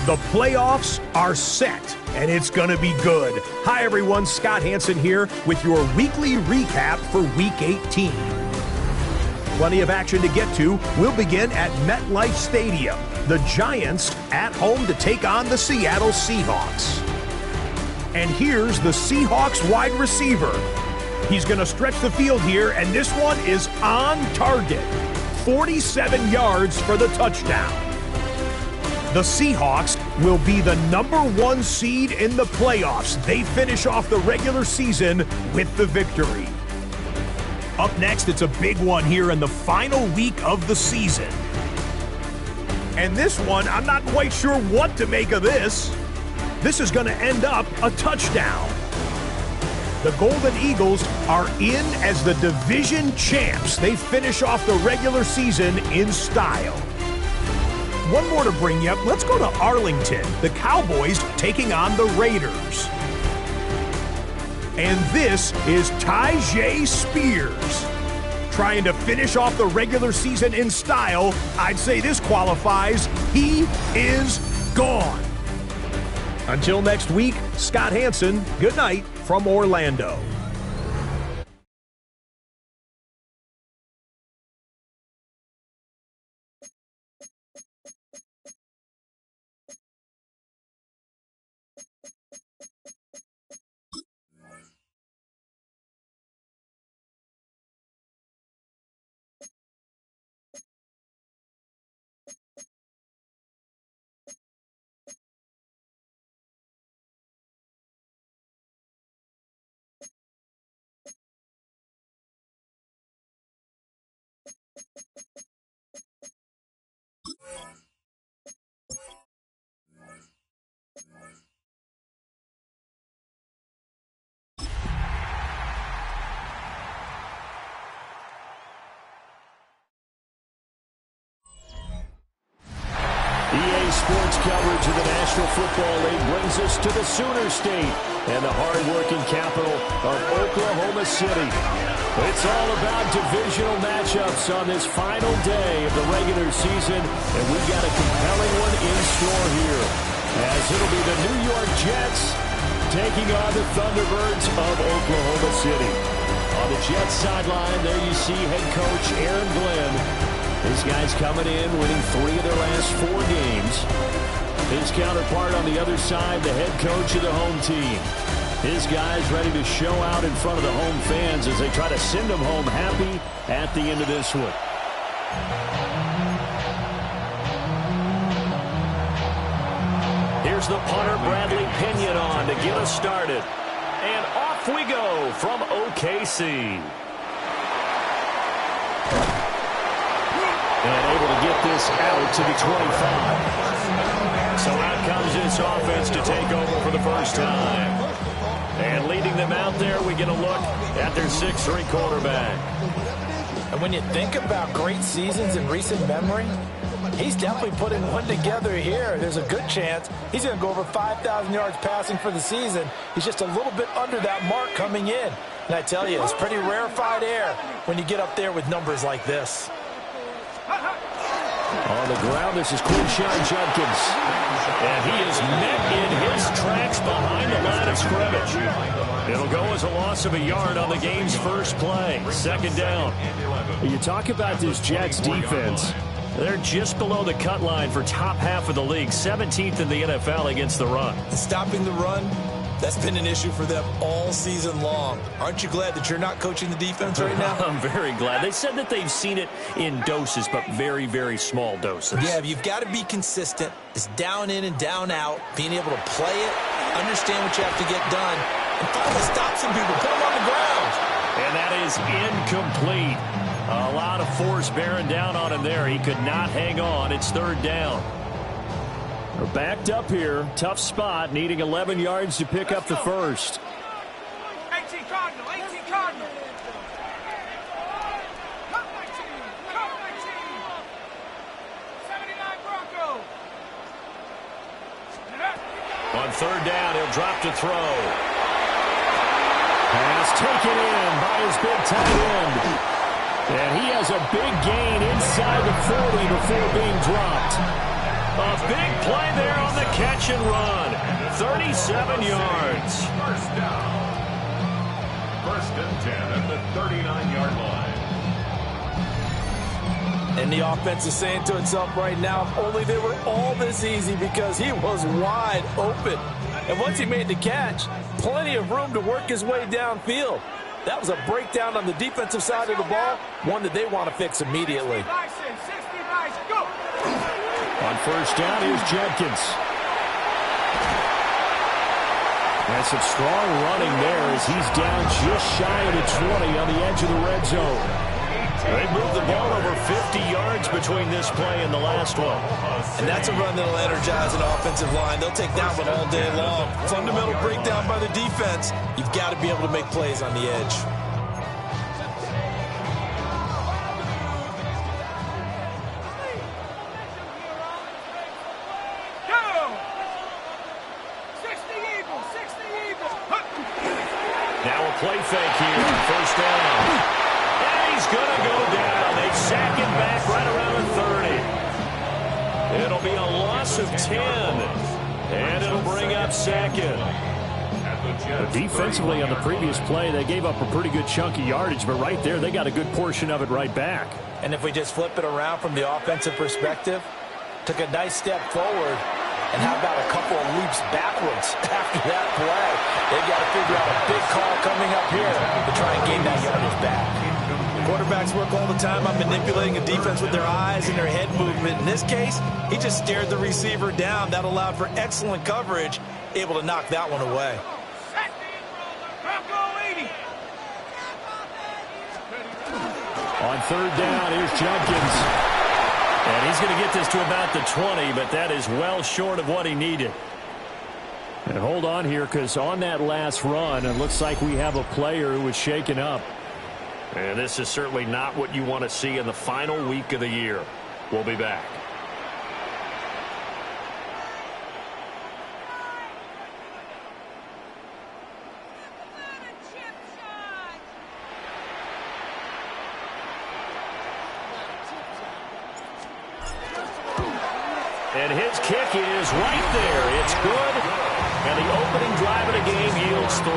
The playoffs are set, and it's going to be good. Hi, everyone. Scott Hansen here with your weekly recap for Week 18. Plenty of action to get to. We'll begin at MetLife Stadium. The Giants at home to take on the Seattle Seahawks. And here's the Seahawks wide receiver. He's going to stretch the field here, and this one is on target. 47 yards for the touchdown. The Seahawks will be the #1 seed in the playoffs. They finish off the regular season with the victory. Up next, it's a big one here in the final week of the season. And this one, I'm not quite sure what to make of this. This is going to end up a touchdown. The Golden Eagles are in as the division champs. They finish off the regular season in style. One more to bring you up. Let's go to Arlington. The Cowboys taking on the Raiders. And this is Tyjae Spears. Trying to finish off the regular season in style. I'd say this qualifies. He is gone. Until next week, Scott Hansen, good night from Orlando. EA Sports coverage of the National Football League brings us to the Sooner State and the hard-working capital of Oklahoma City. It's all about divisional matchups on this final day of the regular season, and we've got a compelling one in store here, as it'll be the New York Jets taking on the ThunderBirds of Oklahoma City. On the Jets sideline, there you see head coach Aaron Glenn. These guys coming in, winning 3 of their last 4 games. His counterpart on the other side, the head coach of the home team. His guys ready to show out in front of the home fans as they try to send them home happy at the end of this one. Here's the punter, Bradley Pinion, on to get us started. And off we go from OKC. And able to get this out to the 25. So out comes this offense to take over for the first time. And leading them out there, we get a look at their 6'3" quarterback. And when you think about great seasons in recent memory, he's definitely putting one together here. There's a good chance he's going to go over 5,000 yards passing for the season. He's just a little bit under that mark coming in. And I tell you, it's pretty rarefied air when you get up there with numbers like this. On the ground, this is Quinshon Judkins. And he is met in his tracks behind the line of scrimmage. It'll go as a loss of a yard on the game's first play. Second down. You talk about this Jets defense. They're just below the cut line for top half of the league. 17th in the NFL against the run. Stopping the run, that's been an issue for them all season long. Aren't you glad that you're not coaching the defense right now? I'm very glad. They said that they've seen it in doses, but very, very small doses. Yeah, you've got to be consistent. It's down in and down out, being able to play it, understand what you have to get done, and finally stop some people, put them on the ground. And that is incomplete. A lot of force bearing down on him there. He could not hang on. It's third down. We're backed up here. Tough spot, needing 11 yards to pick up the first. 18 Cardinal, 18 Cardinal. Cut 19, cut 19. 79 Bronco. On third down, he'll drop to throw. Pass taken in by his big tight end. And he has a big gain inside the 40 before being dropped. A big play there on the catch and run. 37 yards. First down. 1st and 10 at the 39-yard line. And the offense is saying to itself right now, if only they were all this easy, because he was wide open. And once he made the catch, plenty of room to work his way downfield. That was a breakdown on the defensive side of the ball, one that they want to fix immediately. 60 guys, go! On 1st down, here's Jenkins. And some strong running there as he's down just shy of the 20 on the edge of the red zone. They moved the ball over 50 yards between this play and the last one. And that's a run that'll energize an offensive line. They'll take that one all day long. Fundamental breakdown by the defense. You've got to be able to make plays on the edge. Go! 60 Eagles, 60 Eagles. Now a play fake here on 1st down. He's going to go down. They sack him back right around the 30. It'll be a loss of 10. And it'll bring up 2nd. Defensively on the previous play, they gave up a pretty good chunk of yardage, but right there, they got a good portion of it right back. And if we just flip it around from the offensive perspective, took a nice step forward, and how about a couple of leaps backwards after that play? They've got to figure out a big call coming up here to try and gain that yardage back. Quarterbacks work all the time on manipulating a defense with their eyes and their head movement. In this case, he just stared the receiver down. That allowed for excellent coverage, able to knock that one away. On 3rd down, here's Jenkins. And he's going to get this to about the 20, but that is well short of what he needed. And hold on here, because on that last run, it looks like we have a player who was shaken up. And this is certainly not what you want to see in the final week of the year. We'll be back. And his kick is right there. It's good. And the opening drive of the game yields 3.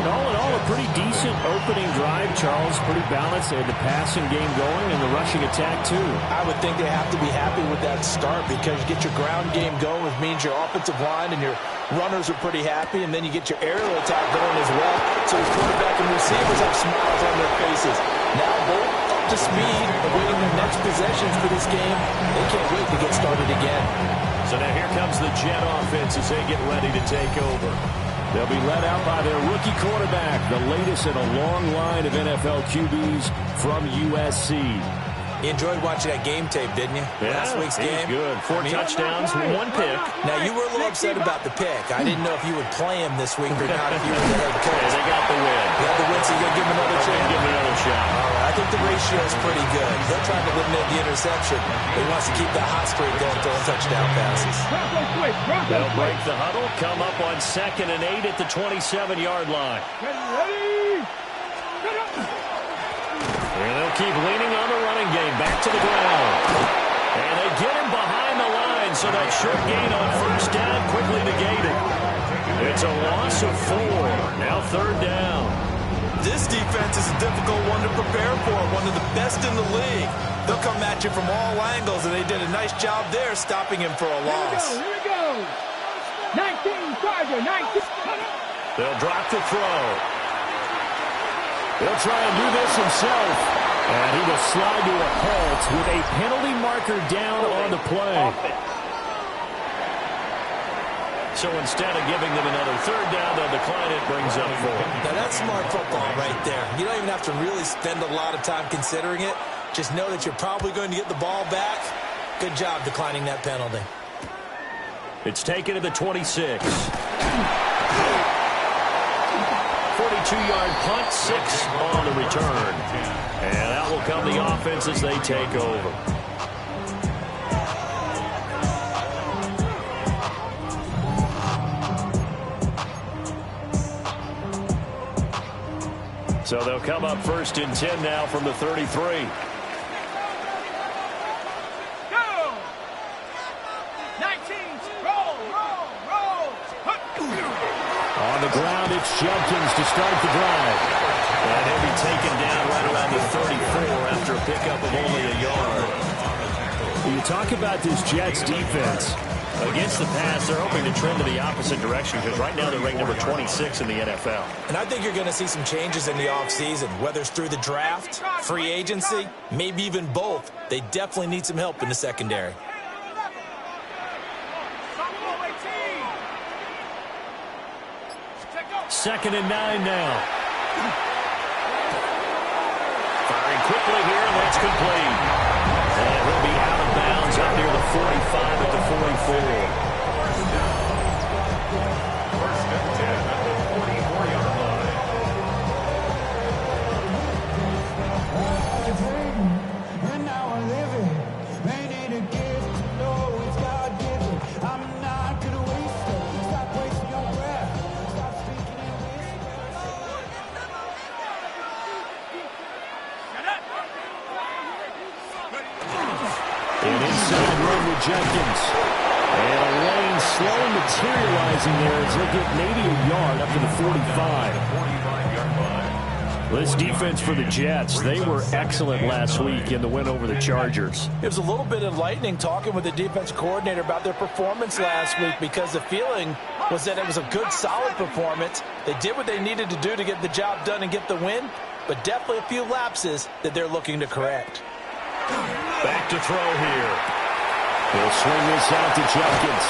All in all, a pretty decent opening drive, Charles. Pretty balanced. They had the passing game going and the rushing attack, too. I would think they have to be happy with that start, because you get your ground game going, which means your offensive line and your runners are pretty happy, and then you get your aerial attack going as well. So the quarterback and receivers have smiles on their faces. Now both up to speed, awaiting their next possessions for this game. They can't wait to get started again. So now here comes the Jet offense as they get ready to take over. They'll be led out by their rookie quarterback, the latest in a long line of NFL QBs from USC. You enjoyed watching that game tape, didn't you? Yeah, Last week's game. Good. 4 touchdowns, 1 pick. Now, you were a little upset about the pick. I didn't know if you would play him this week or not if you were the head coach. Yeah, they got the win. You got the win, so you're going to give him another chance? Give him another shot. All right, I think the ratio is pretty good. They're trying to eliminate the interception. He wants to keep that hot streak going, throwing touchdown passes. They'll break the huddle, come up on 2nd and 8 at the 27-yard line. And they'll keep leaning on the running game. Back to the ground. And they get him behind the line, so that short gain on 1st down quickly negated. It's a loss of 4. Now 3rd down. This defense is a difficult one to prepare for, one of the best in the league. They'll come at you from all angles, and they did a nice job there stopping him for a loss. Here we go. 19, Tiger, 19. They'll drop the throw. He'll try and do this himself. And he will slide to a halt with a penalty marker down on the play. So instead of giving them another 3rd down, they'll decline it, brings up 4. Now that's smart football right there. You don't even have to really spend a lot of time considering it. Just know that you're probably going to get the ball back. Good job declining that penalty. It's taken to the 26. 42-yard punt, 6 on the return. And out will come the offense as they take over. So they'll come up 1st and 10 now from the 33. Go! the ground, it's Judkins to start the drive. And he'll be taken down right around the 34 after a pickup of only a yard. You talk about this Jets defense. Against the pass, they're hoping to trend to the opposite direction because right now they're ranked number 26 in the NFL. And I think you're going to see some changes in the offseason, whether it's through the draft, free agency, maybe even both. They definitely need some help in the secondary. Second and 9 now. Firing quickly here, and that's complete. And he'll be out of bounds up near the 45 at the 44. First and 10 at the 44-yard line. And now I live it. They need a gift to know it's God-given. I'm not gonna waste it. Stop wasting your breath. Stop speaking in An inside run with Jenkins. And a lane slowly materializing there as he'll get maybe a yard up to the 45. 45-yard line. This defense for the Jets, they were excellent last week in the win over the Chargers. It was a little bit enlightening talking with the defense coordinator about their performance last week because the feeling was that it was a good, solid performance. They did what they needed to do to get the job done and get the win, but definitely a few lapses that they're looking to correct. Back to throw here. He'll swing this out to Jenkins.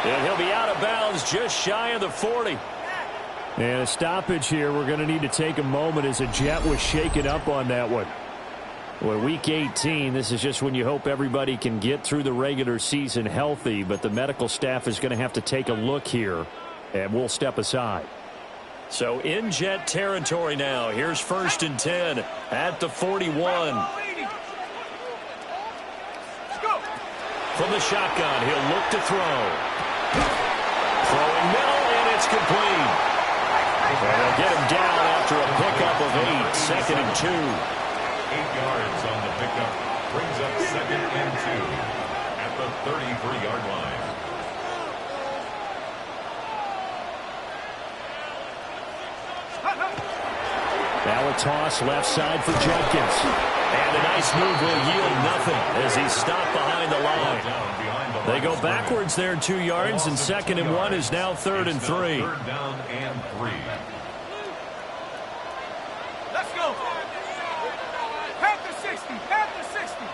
And he'll be out of bounds just shy of the 40. And a stoppage here. We're going to need to take a moment as a Jet was shaken up on that one. Well, week 18, this is just when you hope everybody can get through the regular season healthy, but the medical staff is going to have to take a look here, and we'll step aside. So in Jet territory now. Here's first and 10 at the 41. From the shotgun, he'll look to throw. Throwing middle, and it's complete. And they'll get him down after a pickup of 8, second and 2. 8 yards on the pickup. Brings up second and 2 at the 33-yard line. Now a toss left side for Jenkins. And a nice move will yield nothing as he's stopped behind the line. They go backwards there 2 yards, and second and 1 is now third and 3. Third down and 3. Let's go. Panther 60. Panther 60.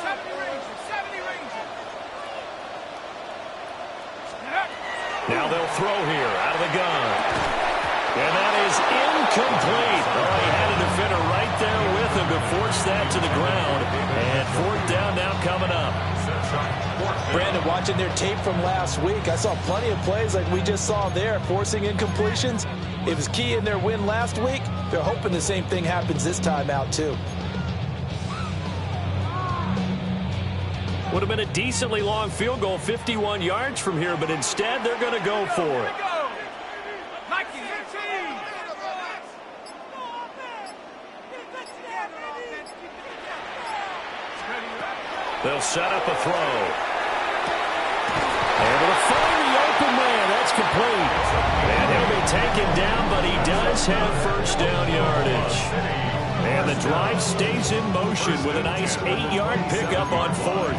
70 Ranger. 70 Ranger. Now they'll throw here out of the gun. And that is incomplete. Oh, he had a defender right there with him to force that to the ground. And fourth down now coming up. Brandon, watching their tape from last week, I saw plenty of plays like we just saw there, forcing incompletions. It was key in their win last week. They're hoping the same thing happens this time out, too. Would have been a decently long field goal, 51 yards from here, but instead they're going to go for it. They'll set up a throw. Able to find the open man. That's complete. And he'll be taken down, but he does have first down yardage. And the drive stays in motion with a nice 8-yard pickup on fourth.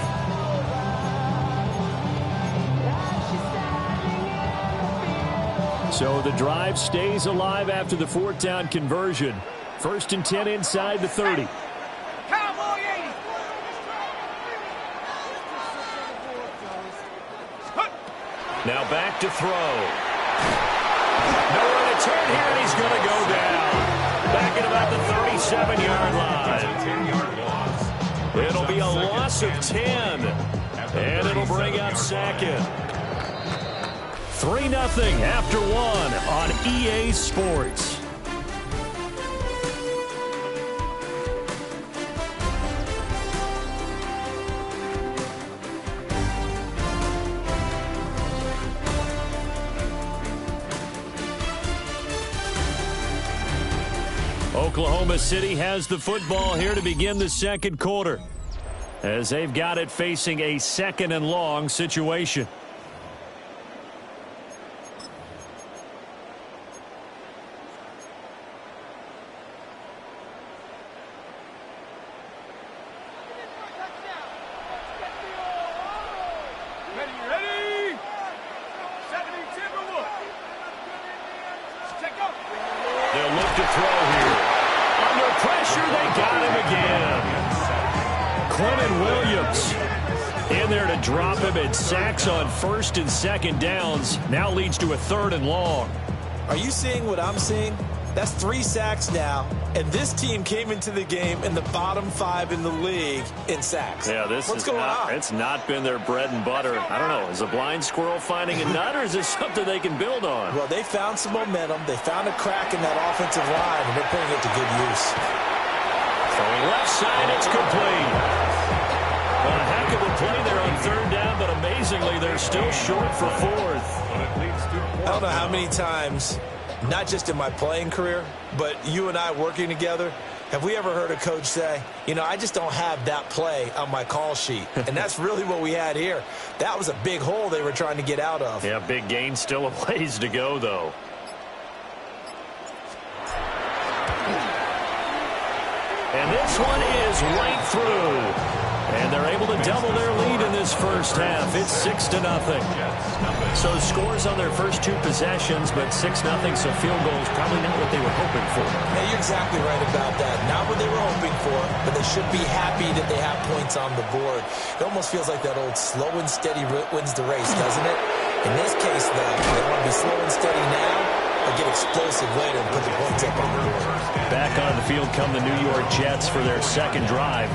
So the drive stays alive after the fourth down conversion. First and 10 inside the 30. Now back to throw. Nowhere to turn here, and he's going to go down. Back at about the 37-yard line. It'll be a loss of 10. And it'll bring up second. 3-0 after 1 on EA Sports. Oklahoma City has the football here to begin the second quarter. as they've got it facing a 2nd and long situation. They'll look to throw here. Under pressure, they got him again. Clinton Williams in there to drop him, and sacks on 1st and 2nd downs. Now leads to a 3rd and long. Are you seeing what I'm seeing? That's 3 sacks now, and this team came into the game in the bottom 5 in the league in sacks. Yeah, What's going on? It's not been their bread and butter. I don't know. Is a blind squirrel finding a nut, or is this something they can build on? Well, they found some momentum. They found a crack in that offensive line, and they're putting it to good use. Throwing left side, it's complete. A heck of a play there on 3rd down, but amazingly, they're still short for 4th. I don't know how many times, not just in my playing career, but you and I working together, have we ever heard a coach say, you know, I just don't have that play on my call sheet. And that's really what we had here. That was a big hole they were trying to get out of. Yeah, big gain, still a ways to go, though. And this one is right through. And they're able to double their lead in this first half. It's 6-0. So scores on their first 2 possessions, but 6-0, so field goals probably not what they were hoping for. Yeah, you're exactly right about that. Not what they were hoping for, but they should be happy that they have points on the board. It almost feels like that old slow and steady wins the race, doesn't it? In this case, though, they want to be slow and steady now, but get explosive later and put the points up on the board. Back on the field come the New York Jets for their 2nd drive.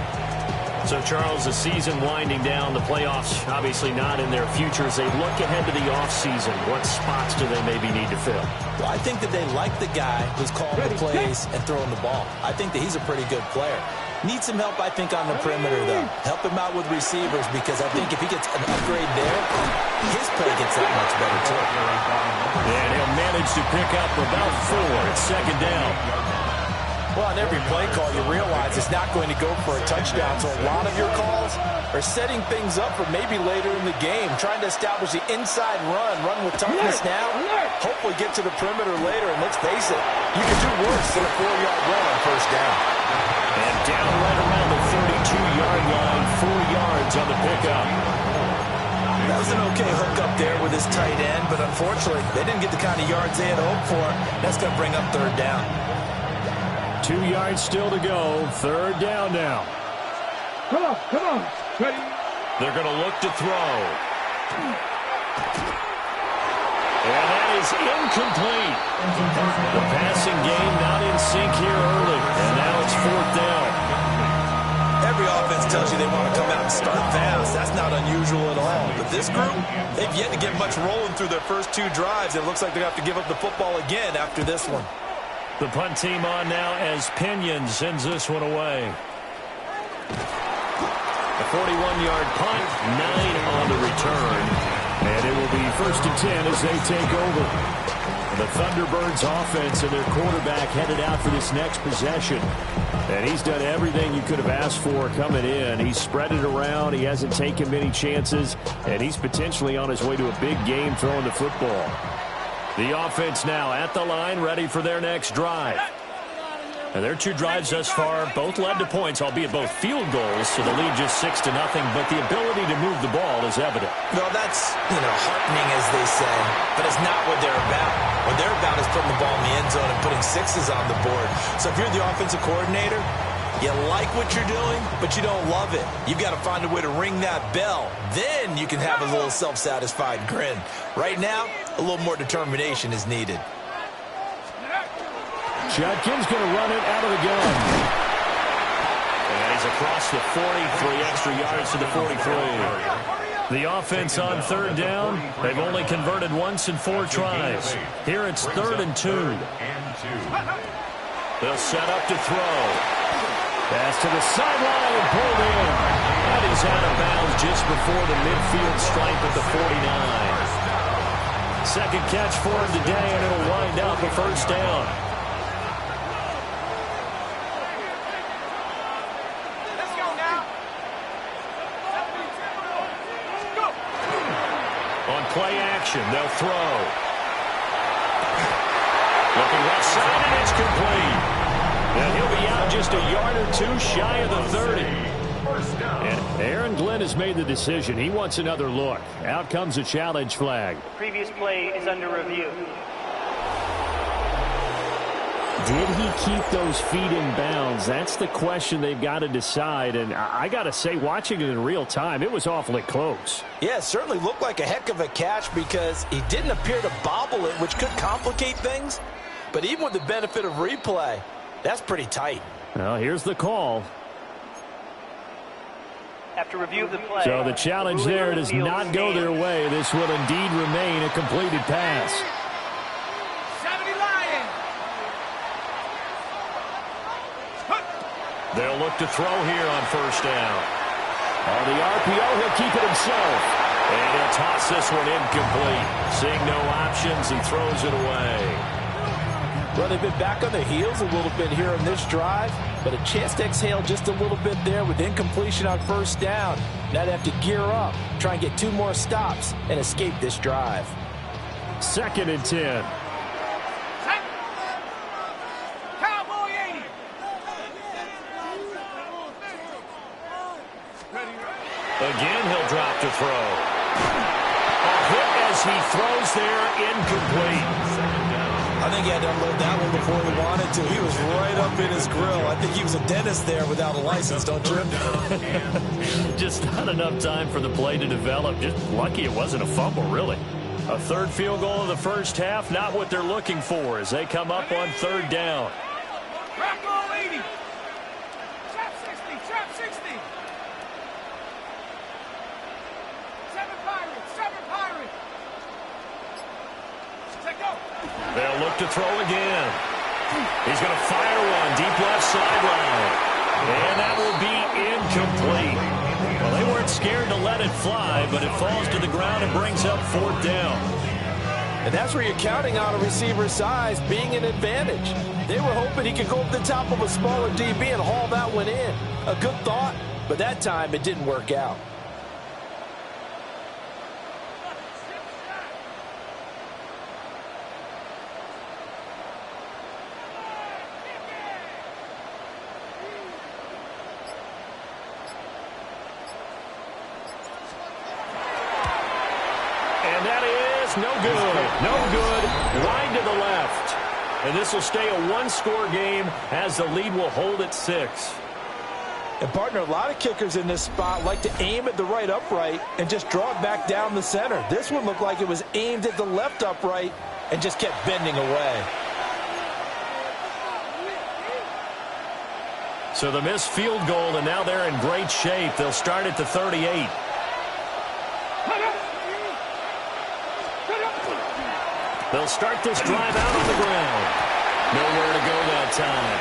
So, Charles, the season winding down, the playoffs obviously not in their future. As they look ahead to the offseason, what spots do they maybe need to fill? Well, I think that they like the guy who's calling the plays and throwing the ball. I think that he's a pretty good player. Needs some help, I think, on the perimeter, though. Help him out with receivers, because I think if he gets an upgrade there, his play gets that much better, too. And he'll manage to pick up about 4 at 2nd down. Well, on every play call, you realize it's not going to go for a touchdown. So a lot of your calls are setting things up for maybe later in the game, trying to establish the inside run with toughness now, hopefully get to the perimeter later. And let's face it, you can do worse than a 4-yard run on 1st down. And down right around the 32-yard line, 4 yards on the pickup. That was an okay hook up there with his tight end, but unfortunately, they didn't get the kind of yards they had hoped for. That's going to bring up 3rd down. 2 yards still to go. 3rd down now. Come on. Ready? They're going to look to throw. And that is incomplete. The passing game not in sync here early. And now it's 4th down. Every offense tells you they want to come out and start fast. That's not unusual at all. But this group, they've yet to get much rolling through their first 2 drives. It looks like they're going to have to give up the football again after this one. The punt team on now as Pinion sends this one away. A 41-yard punt, 9 on the return. And it will be 1st and 10 as they take over. The Thunderbirds offense and their quarterback headed out for this next possession. And he's done everything you could have asked for coming in. He's spread it around. He hasn't taken many chances. And he's potentially on his way to a big game throwing the football. The offense now at the line, ready for their next drive. And their 2 drives thus far both led to points, albeit both field goals, so the lead just 6-0, but the ability to move the ball is evident. Well, that's, heartening, as they say, but it's not what they're about. What they're about is putting the ball in the end zone and putting 6s on the board. So if you're the offensive coordinator, you like what you're doing, but you don't love it. You've got to find a way to ring that bell. Then you can have a little self-satisfied grin. Right now, a little more determination is needed. Judkins going to run it out of the gun. And he's across the 40, 3 extra yards to the 43. The offense on 3rd down, they've only converted once in 4 tries. Here it's 3rd and 2. They'll set up to throw. Pass to the sideline and pulled in. And he's out of bounds just before the midfield stripe at the 49. Second catch for him today, and it'll wind up a 1st down. play action. They'll throw. Looking left side, and it's complete. And he'll be out just a yard or two shy of the 30. And Aaron Glenn has made the decision. He wants another look. Out comes a challenge flag. The previous play is under review. Did he keep those feet in bounds? That's the question they've got to decide. And I got to say, watching it in real time, it was awfully close. Yeah, it certainly looked like a heck of a catch because he didn't appear to bobble it, which could complicate things. But even with the benefit of replay, that's pretty tight. Well, here's the call. After review of the play, So the challenge there does not go their way. This will indeed remain a completed pass. 70 Lions. They'll look to throw here on first down. On the RPO, he'll keep it himself. And he'll toss this one incomplete. Seeing no options, he throws it away. Well, they've been back on their heels a little bit here in this drive, but a chance to exhale just a little bit there with incompletion on first down. Now they have to gear up, try and get 2 more stops, and escape this drive. 2nd and 10. Cowboy 80. Again, he'll drop to throw. A hit as he throws there, incomplete. I think he had to unload that one before he wanted to. He was right up in his grill. I think he was a dentist there without a license, don't you? Just not enough time for the play to develop. Just lucky it wasn't a fumble, really. A 3rd field goal of the first half, not what they're looking for as they come up on 3rd down. Rocco 80. Trap 60. Trap 60. 7 Pirates. 7 Pirates. Let go. They'll look to throw again. He's going to fire one deep left sideline. And that will be incomplete. Well, they weren't scared to let it fly, but it falls to the ground and brings up 4th down. And that's where you're counting on a receiver's size being an advantage. They were hoping he could go up the top of a smaller DB and haul that one in. A good thought, but that time it didn't work out. And that is no good. No good. Wide to the left. And this will stay a 1-score game as the lead will hold at 6. And, partner, a lot of kickers in this spot like to aim at the right upright and just draw it back down the center. This one looked like it was aimed at the left upright and just kept bending away. So the missed field goal, and now they're in great shape. They'll start at the 38. They'll start this drive out on the ground. Nowhere to go that time.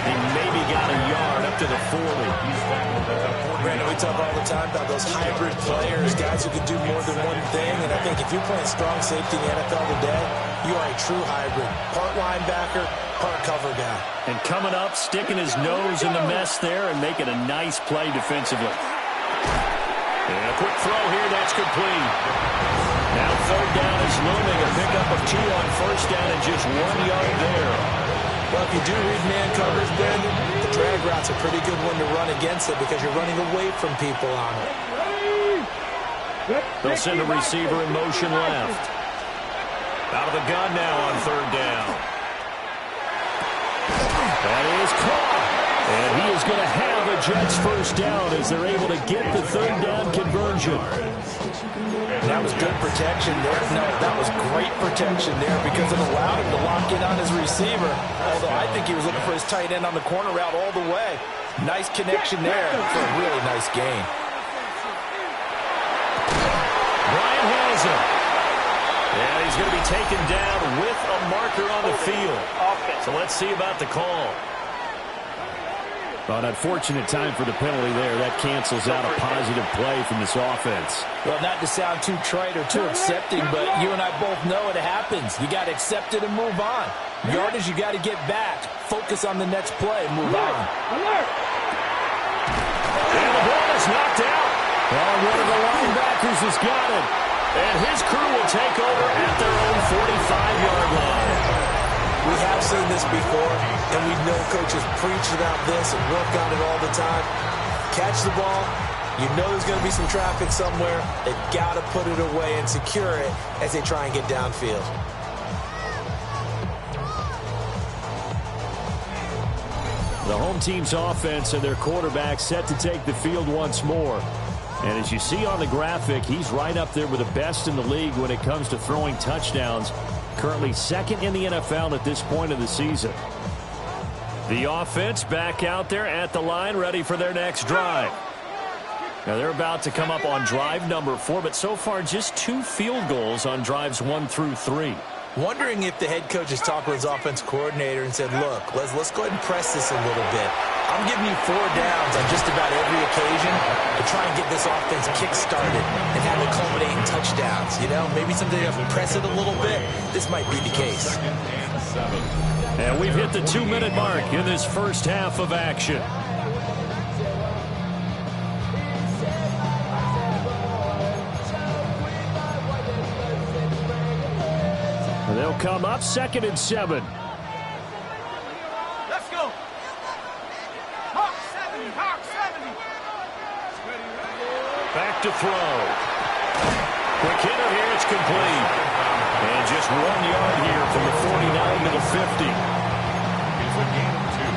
He maybe got a yard up to the 40. Brandon, we talk all the time about those hybrid players, guys who can do more than one thing. And I think if you're playing strong safety in the NFL today, you are a true hybrid. Part linebacker, part cover guy. And coming up, sticking his nose in the mess there and making a nice play defensively. And a quick throw here, that's complete. Now 3rd down is looming, a pickup of 2 on first down and just 1 yard there. Well, if you do read man coverage, Brandon, the drag route's a pretty good one to run against it because you're running away from people on it. They'll send a receiver in motion left. Out of the gun now on 3rd down. That is caught. And he is going to have a Jets first down as they're able to get the 3rd down conversion. That was good protection there. No, that was great protection there because it allowed him to lock in on his receiver. Although I think he was looking for his tight end on the corner route all the way. Nice connection there for a really nice gain. Brian has him. And he's going to be taken down with a marker on the field. So let's see about the call. Well, an unfortunate time for the penalty there. That cancels out a positive play from this offense. Well, not to sound too trite or too accepting, but you and I both know it happens. You got to accept it and move on. Yardage, you got to get back. Focus on the next play and move on. And the ball is knocked out. Well, one of the linebackers has got it. And his crew will take over at their own 45-yard line. We have seen this before, and we know coaches preach about this and work on it all the time. Catch the ball. You know there's going to be some traffic somewhere. They've got to put it away and secure it as they try and get downfield. The home team's offense and their quarterback set to take the field once more. And as you see on the graphic, he's right up there with the best in the league when it comes to throwing touchdowns. Currently second in the NFL at this point of the season. The offense back out there at the line, ready for their next drive. Now they're about to come up on drive number 4, but so far just 2 field goals on drives 1 through 3. Wondering if the head coach has talked with his offense coordinator and said, look, let's go ahead and press this a little bit. I'm giving you 4 downs on just about every occasion to try and get this offense kick-started and have it culminate in touchdowns. You know, maybe someday you have to press it a little bit. This might be the case. And we've hit the 2-minute mark in this first half of action. They'll come up 2nd and 7. Let's go. Hawk 70, Hawk 70. Back to throw. Quick hitter here, it's complete. And just 1 yard here from the 49 to the 50. It's a gain of 2.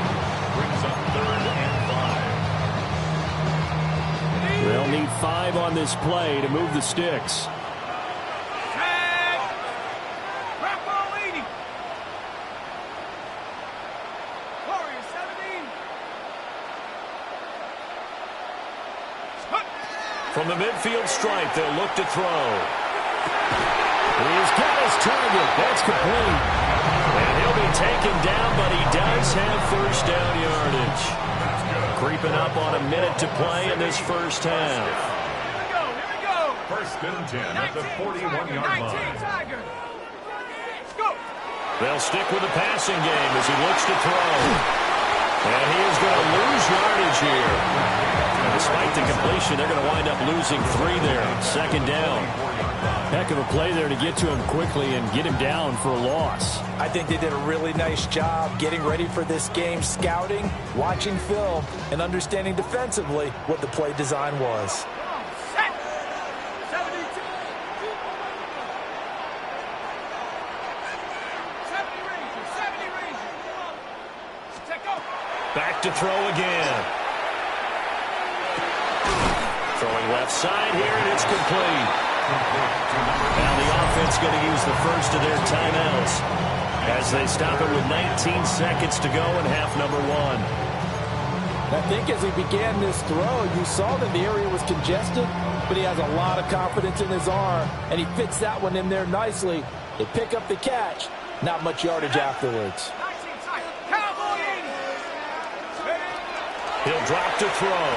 Brings up 3rd and 5. They'll need 5 on this play to move the sticks. From the midfield stripe, they'll look to throw. He's got his target. That's complete. And he'll be taken down, but he does have first down yardage. Creeping up on a minute to play in this first half. Here we go. 1st and 10 at the 41-yard line. They'll stick with the passing game as he looks to throw. And he is going to lose yardage here. And despite the completion, they're going to wind up losing 3 there. 2nd down. Heck of a play there to get to him quickly and get him down for a loss. I think they did a really nice job getting ready for this game, scouting, watching film, and understanding defensively what the play design was. Back to throw again. Throwing left side here, and it's complete. Now the offense going to use the first of their timeouts as they stop it with 19 seconds to go in half number 1. I think as he began this throw, you saw that the area was congested, but he has a lot of confidence in his arm, and he fits that one in there nicely. They pick up the catch, not much yardage afterwards. He'll drop to throw.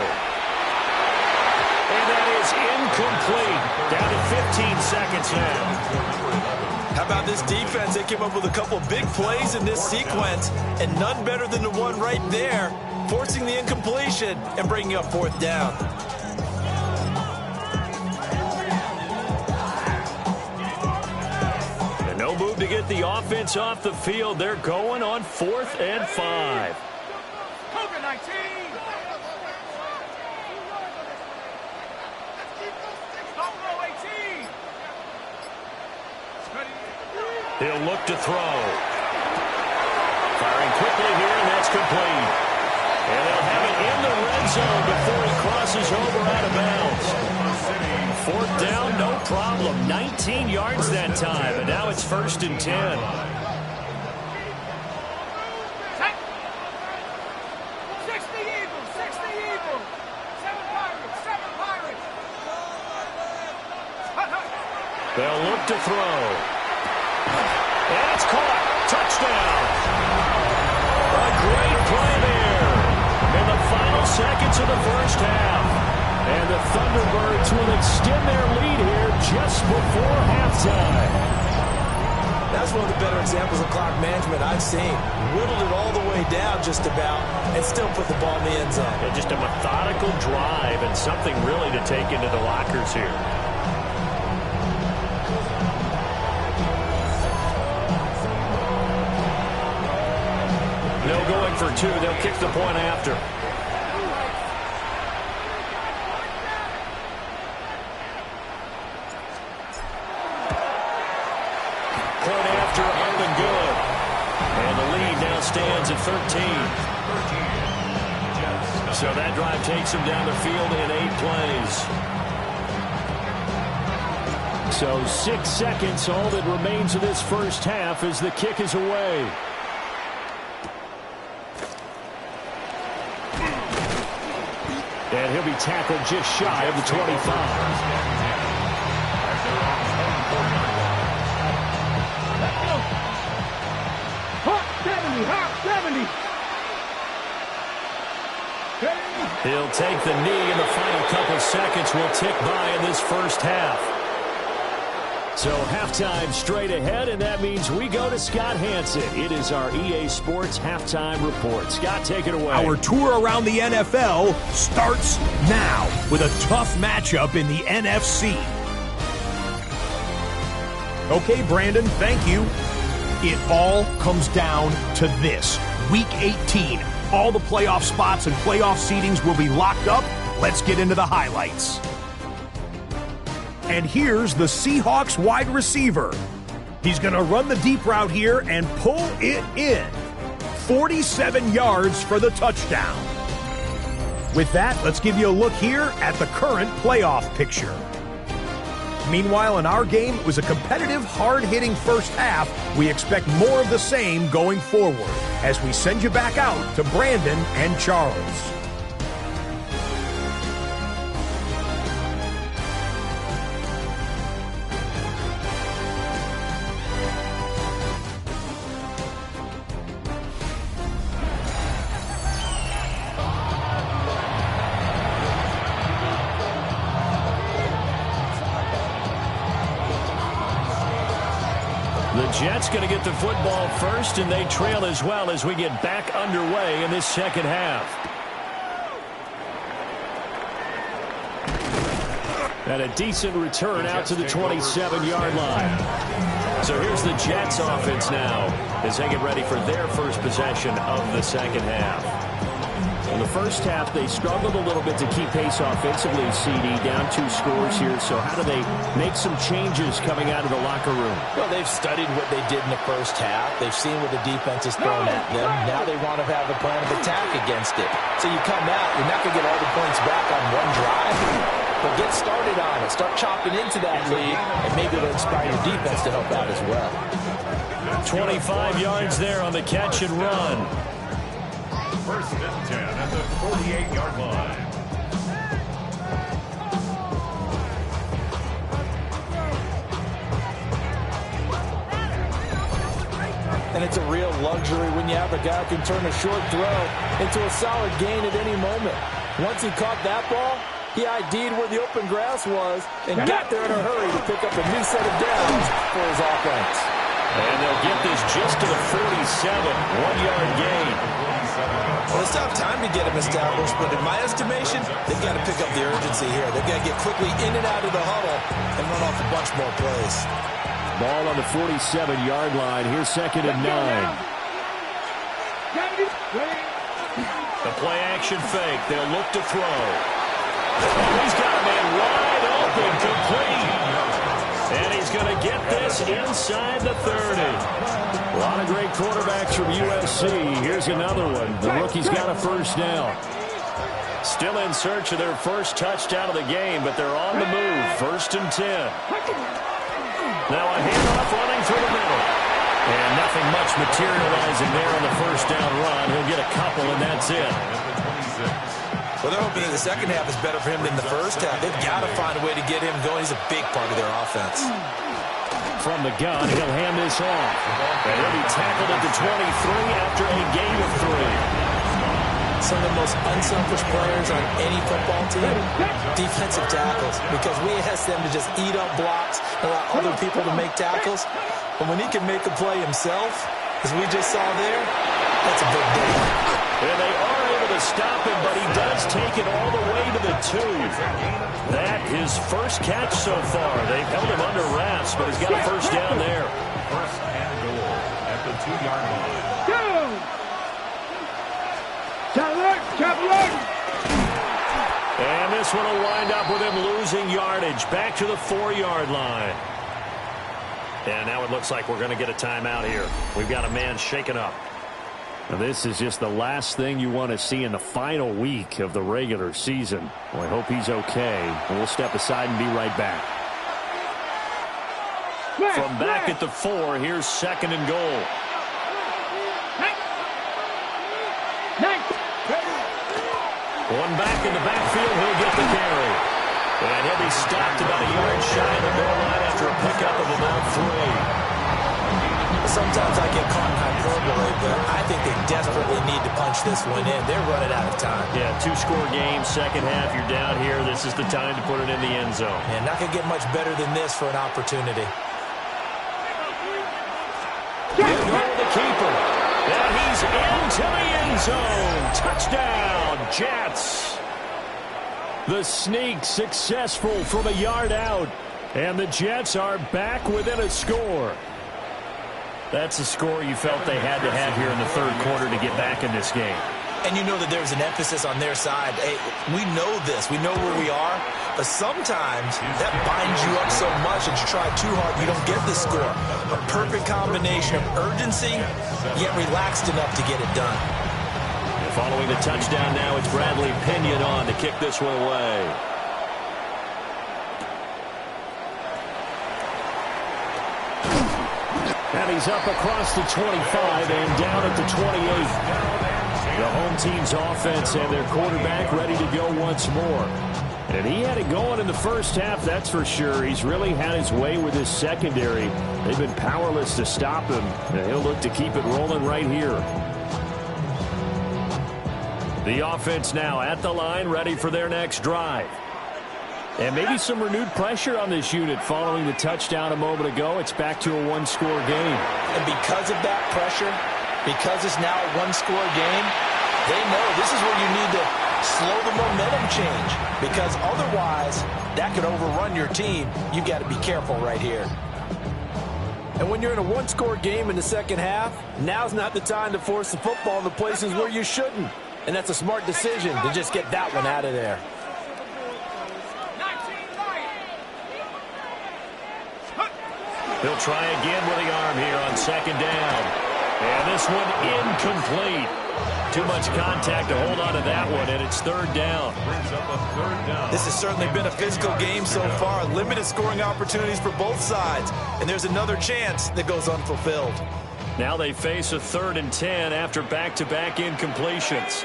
And that is incomplete. Down to 15 seconds now. How about this defense? They came up with a couple big plays in this sequence, and none better than the one right there, forcing the incompletion and bringing up 4th down. And no move to get the offense off the field. They're going on 4th and 5. He'll look to throw. Firing quickly here, and that's complete. And they'll have it in the red zone before he crosses over out of bounds. 4th down, no problem. 19 yards that time, and now it's 1st and 10. They'll look to throw. And it's caught. Touchdown. A great play there in the final seconds of the first half. And the Thunderbirds will extend their lead here just before halftime. That's one of the better examples of clock management I've seen. Whittled it all the way down just about and still put the ball in the end zone. And just a methodical drive and something really to take into the lockers here. No going for two. They'll kick the point after. Point after up and good. And the lead now stands at 13. So that drive takes him down the field in 8 plays. So 6 seconds, all that remains of this first half as the kick is away. And he'll be tackled just shy of the 25. Hot 70, hot 70. He'll take the knee, and the final couple seconds will tick by in this first half. So halftime straight ahead, and that means we go to Scott Hanson. It is our EA Sports Halftime Report. Scott, take it away. Our tour around the NFL starts now with a tough matchup in the NFC. Okay, Brandon, thank you. It all comes down to this. Week 18. All the playoff spots and playoff seedings will be locked up. Let's get into the highlights. And here's the Seahawks wide receiver. He's going to run the deep route here and pull it in. 47 yards for the touchdown. With that, let's give you a look here at the current playoff picture. Meanwhile, in our game, it was a competitive, hard-hitting first half. We expect more of the same going forward as we send you back out to Brandon and Charles. The Jets going to get the football first, and they trail as well as we get back underway in this second half. And a decent return out to the 27-yard line. So here's the Jets offense now as they get ready for their first possession of the second half. In the first half, they struggled a little bit to keep pace offensively, CD, down 2 scores here. So how do they make some changes coming out of the locker room? Well, they've studied what they did in the first half. They've seen what the defense is throwing at them. Now they want to have a plan of attack against it. So you come out, you're not going to get all the points back on one drive, but get started on it. Start chopping into that lead, and maybe it'll inspire your defense to help out as well. 25 yards there on the catch and run. First and 10 at the 48-yard line. And it's a real luxury when you have a guy who can turn a short throw into a solid gain at any moment. Once he caught that ball, he ID'd where the open grass was and got there in a hurry to pick up a new set of downs for his offense. And they'll get this just to the 47, 1-yard gain. Well, it's not time to get him established, but in my estimation, they've got to pick up the urgency here. They've got to get quickly in and out of the huddle and run off a bunch more plays. Ball on the 47-yard line. Here's second and 9. The play action fake. They'll look to throw. Oh, he's got a man wide open, complete. And he's going to get this inside the 30. A lot of great quarterbacks from USC. Here's another one. The rookie's got a first down. Still in search of their first touchdown of the game, but they're on the move. First and 10. Now a handoff running through the middle. And nothing much materializing there on the first down run. He'll get a couple, and that's it. Well, they're hoping that the second half is better for him than the first half. They've got to find a way to get him going. He's a big part of their offense. From the gun, he'll hand this off. And he'll be tackled at the 23 after a gain of 3. Some of the most unselfish players on any football team, defensive tackles, because we ask them to just eat up blocks, allow other people to make tackles. But when he can make a play himself, as we just saw there, that's a big deal. And they are able to stop him, but he does take it all the way to the 2. That his first catch so far. They've held him under wraps, but he's got a first down there. First and goal at the 2-yard line. And this one will wind up with him losing yardage back to the 4-yard line. And now it looks like we're going to get a timeout here. We've got a man shaken up. Now this is just the last thing you want to see in the final week of the regular season. Well, I hope he's okay. And we'll step aside and be right back. From back at the 4, here's 2nd and goal. One back in the backfield, he'll get the carry. And he'll be stopped about a yard shy of the goal line after a pickup of about 3. Sometimes I get caught in hyperbole, but I think they desperately need to punch this one in. They're running out of time. Yeah, 2-score game, second half, you're down here. This is the time to put it in the end zone. And not going to get much better than this for an opportunity. He'll go to the keeper. And he's into the end zone. Touchdown, Jets. The sneak successful from a yard out. And the Jets are back within a score. That's a score you felt they had to have here in the third quarter to get back in this game. And you know that there's an emphasis on their side. Hey, we know this. We know where we are. But sometimes that binds you up so much that you try too hard, you don't get the score. A perfect combination of urgency, yet relaxed enough to get it done. Following the touchdown now, it's Bradley Pinion on to kick this one away. And he's up across the 25 and down at the 28. The home team's offense and their quarterback ready to go once more. And he had it going in the first half, that's for sure. He's really had his way with his secondary. They've been powerless to stop him. And he'll look to keep it rolling right here. The offense now at the line, ready for their next drive. And maybe some renewed pressure on this unit following the touchdown a moment ago. It's back to a one-score game. And because of that pressure, because it's now a one-score game, they know this is where you need to slow the momentum change. Because otherwise, that could overrun your team. You've got to be careful right here. And when you're in a one-score game in the second half, now's not the time to force the football in the places where you shouldn't. And that's a smart decision to just get that one out of there. He'll try again with the arm here on second down. And this one incomplete. Too much contact to hold on to that one, and it's third down. This has certainly been a physical game so far. Limited scoring opportunities for both sides. And there's another chance that goes unfulfilled. Now they face a 3rd and 10 after back-to-back incompletions.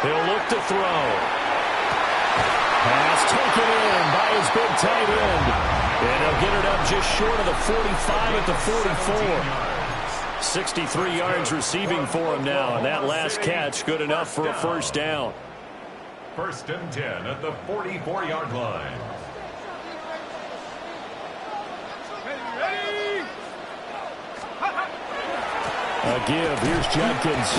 He'll look to throw. Pass taken in by his big tight end. And he'll get it up just short of the 45 at the 44. 63 yards receiving for him now. And that last catch good enough for a first down. 1st and 10 at the 44-yard line. A give. Here's Jenkins.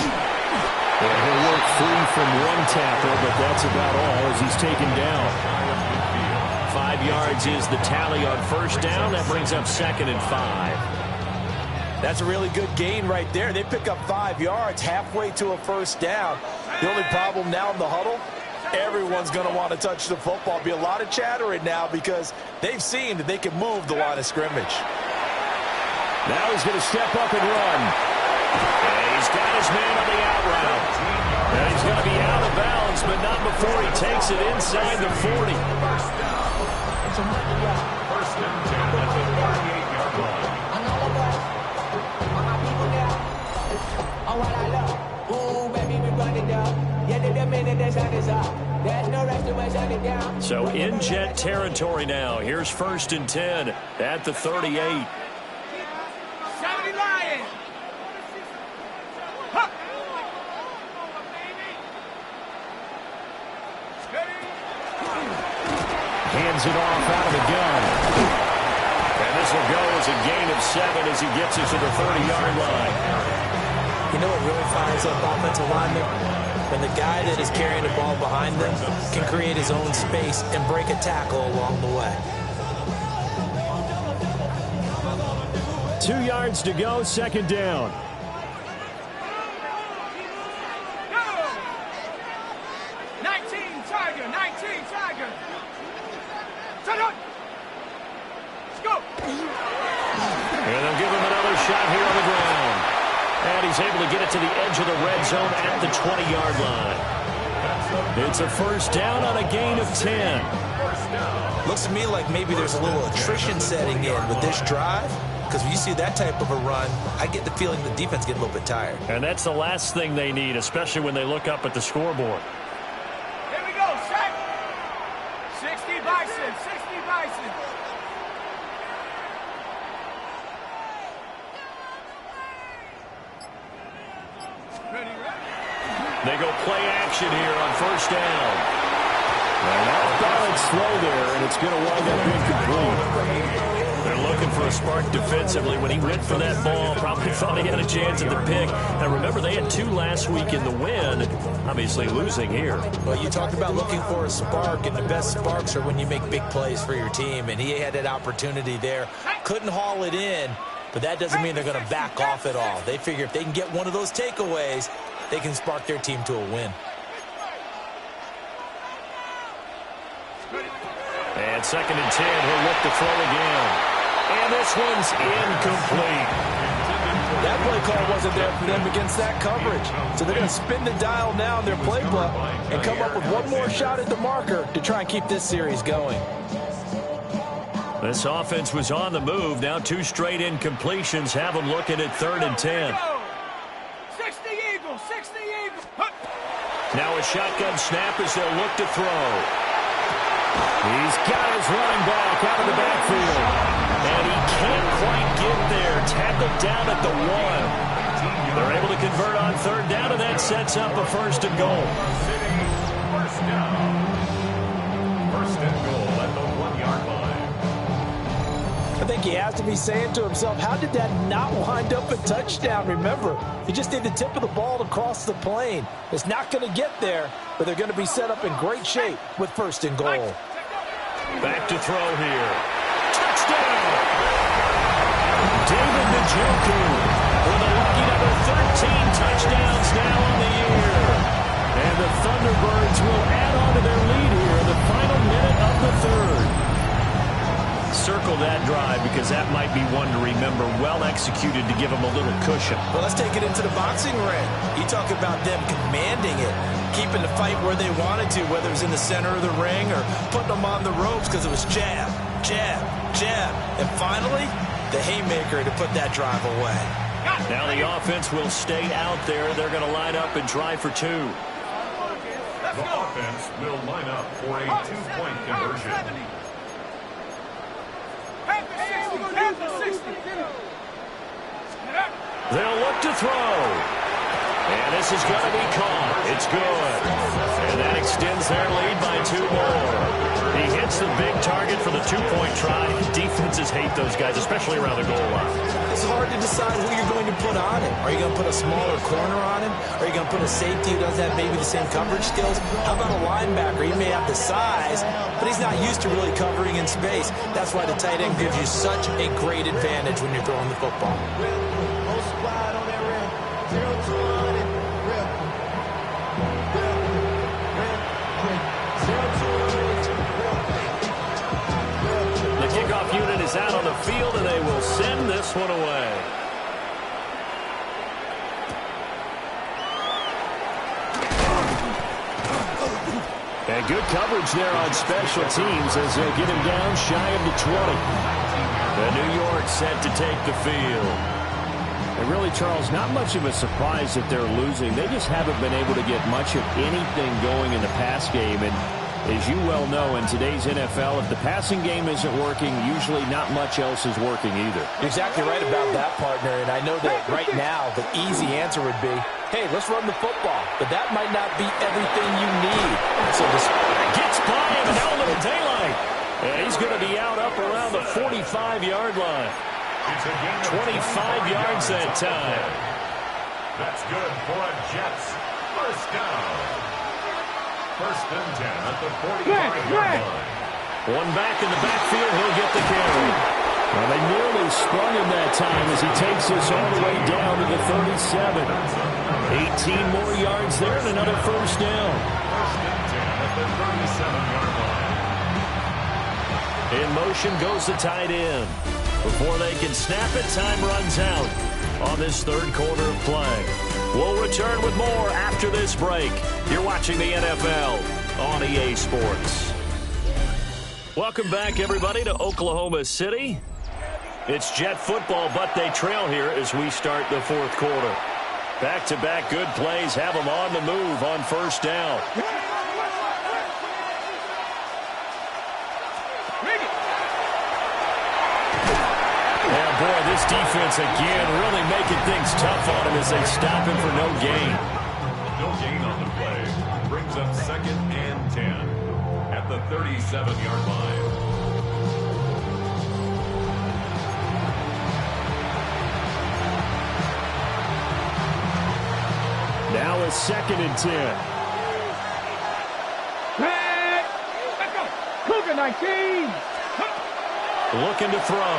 And he'll work free from one tackle, but that's about all as he's taken down. 5 yards is the tally on first down. That brings up 2nd and 5. That's a really good gain right there. They pick up 5 yards halfway to a first down. The only problem now in the huddle, everyone's going to want to touch the football. Be a lot of chattering now because they've seen that they can move the line of scrimmage. Now he's going to step up and run. And he's got his man on the out route. And he's going to be out of bounds, but not before he takes it inside the 40. 1st and 10 at the 48-yard line. So in Jet territory now. Here's 1st and 10 at the 38. Hands it off out of the gun. And this will go as a gain of 7 as he gets it to the 30-yard line. You know what really fires up offensive linemen? When the guy that is carrying the ball behind them can create his own space and break a tackle along the way. 2 yards to go, second down. And they'll give him another shot here on the ground. And he's able to get it to the edge of the red zone at the 20-yard line. It's a first down on a gain of 10. Looks to me like maybe there's a little attrition setting in with this drive. Because when you see that type of a run, I get the feeling the defense get a little bit tired. And that's the last thing they need, especially when they look up at the scoreboard. Here we go, set. 60 Bison, 60 Bison. They go play action here on first down. And off-balance throw there, and it's going to wind up incomplete. They're looking for a spark defensively. When he went for that ball, probably thought he had a chance at the pick. Now, remember, they had 2 last week in the win, obviously losing here. Well, you talked about looking for a spark, and the best sparks are when you make big plays for your team, and he had that opportunity there. Couldn't haul it in, but that doesn't mean they're going to back off at all. They figure if they can get one of those takeaways, they can spark their team to a win. And second and 10, he'll look to throw again. And this one's incomplete. That play call wasn't there for them against that coverage. So they're going to spin the dial now in their playbook and come up with one more shot at the marker to try and keep this series going. This offense was on the move. Now 2 straight incompletions have them looking at 3rd and 10. 60 Eagles, 60 Eagles. Now a shotgun snap as they'll look to throw. He's got his running back out of the backfield. And he can't quite get there. Tackled down at the 1. They're able to convert on 3rd down, and that sets up a 1st and goal. First down. 1st and goal at the 1-yard line. I think he has to be saying to himself, how did that not wind up a touchdown? Remember, you just need the tip of the ball to cross the plane. It's not going to get there, but they're going to be set up in great shape with 1st and goal. Back to throw here. Touchdown! David Njoku with a lucky number 13 touchdowns now on the year. And the Thunderbirds will add on to their lead here in the final minute of the 3rd. Circle that drive because that might be one to remember. Well executed to give them a little cushion. Well, let's take it into the boxing ring. You talk about them commanding it, keeping the fight where they wanted to, whether it was in the center of the ring or putting them on the ropes because it was jab, jab, jab. And finally, the haymaker to put that drive away. Now the offense will stay out there. They're going to line up and try for 2. The offense will line up for a 2-point conversion. They'll look to throw. And this is going to be caught. It's good. And that extends their lead by 2 more. He hits the big target for the 2-point try. Defenses hate those guys, especially around the goal line. It's hard to decide who you're going to put on him. Are you going to put a smaller corner on him? Are you going to put a safety who doesn't have maybe the same coverage skills? How about a linebacker? He may have the size, but he's not used to really covering in space. That's why the tight end gives you such a great advantage when you're throwing the football. The kickoff unit is out on the field, and they will send this one away. And good coverage there on special teams as they get him down shy of the 20. The New York set to take the field. And really, Charles, not much of a surprise that they're losing. They just haven't been able to get much of anything going in the pass game. And as you well know, in today's NFL, if the passing game isn't working, usually not much else is working either. You're exactly right about that, partner. And I know that right now the easy answer would be, hey, let's run the football. But that might not be everything you need. So this gets by him, and now a little daylight. And he's going to be out up around the 45-yard line. 25 yards that time. That's good for a Jets first down. 1st and 10 at the 45-yard line. One back in the backfield, he'll get the carry. Well, they nearly sprung him that time as he takes this all the way down to the 37. 18 more yards there and another first down. First and 10 at the 37-yard line. In motion goes the tight end. Before they can snap it, time runs out on this third quarter of play. We'll return with more after this break. You're watching the NFL on EA Sports. Welcome back, everybody, to Oklahoma City. It's Jet football, but they trail here as we start the fourth quarter. Back-to-back good plays have them on the move on first down. And boy, this defense again really making things tough on him as they stop him for no gain. No gain on the play. Brings up second and 10 at the 37-yard line. Now a second and 10. Hey, let's go. Cougar 19. Looking to throw.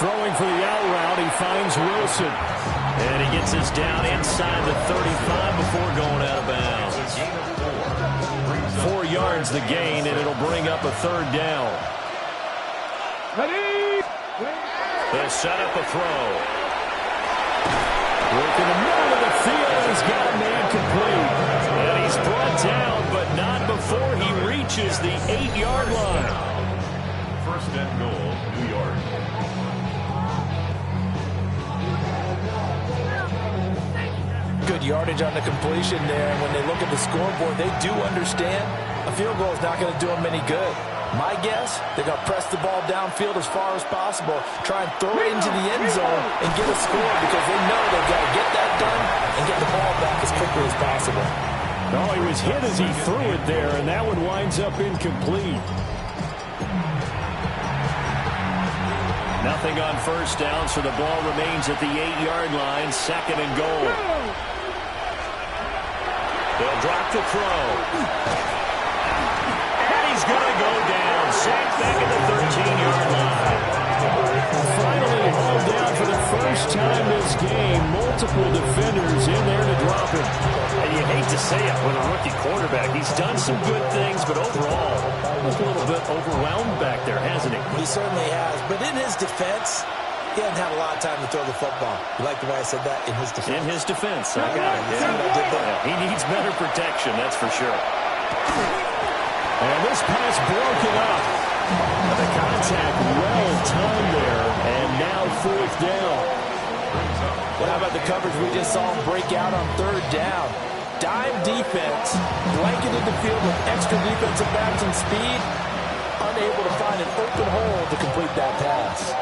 Throwing for the out route, he finds Wilson. And he gets us down inside the 35 before going out of bounds. 4 yards the gain, and it'll bring up a third down. Ready? They'll set up a throw. Work in the middle of the field. He's got a man complete. And he's brought down, but not before he reaches the 8-yard line. First and goal, New York. Good yardage on the completion there. And when they look at the scoreboard, they do understand a field goal is not going to do them any good. My guess, they're going to press the ball downfield as far as possible, try and throw it into the end zone and get a score because they know they've got to get that done and get the ball back as quickly as possible. Oh, he was hit as he threw it there, and that one winds up incomplete. Nothing on first down, so the ball remains at the 8-yard line, second and goal. They'll drop the throw. And he's going to go down. Sacked back at the 13-yard line. Finally hauled down for the first time this game. Multiple defenders in there to drop him. And you hate to say it with a rookie quarterback. He's done some good things, but overall, looked a little bit overwhelmed back there, hasn't he? He certainly has. But in his defense, he hasn't had a lot of time to throw the football. You like the way I said that? In his defense. In his defense. I got it. See what I did there? Yeah, he needs better protection, that's for sure. And this pass broken up. The contact well timed there, and now fourth down. Well, how about the coverage we just saw him break out on third down? Dime defense, blanketed the field with extra defensive backs and speed, unable to find an open hole to complete that pass.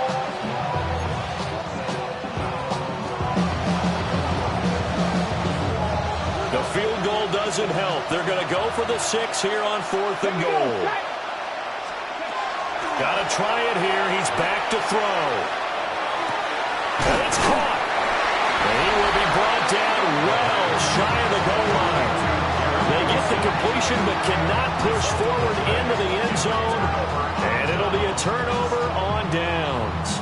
The field goal doesn't help. They're going to go for the 6 here on fourth and goal. Got to try it here. He's back to throw. And it's caught. And he will be brought down well shy of the goal line. They get the completion but cannot push forward into the end zone. And it'll be a turnover on downs.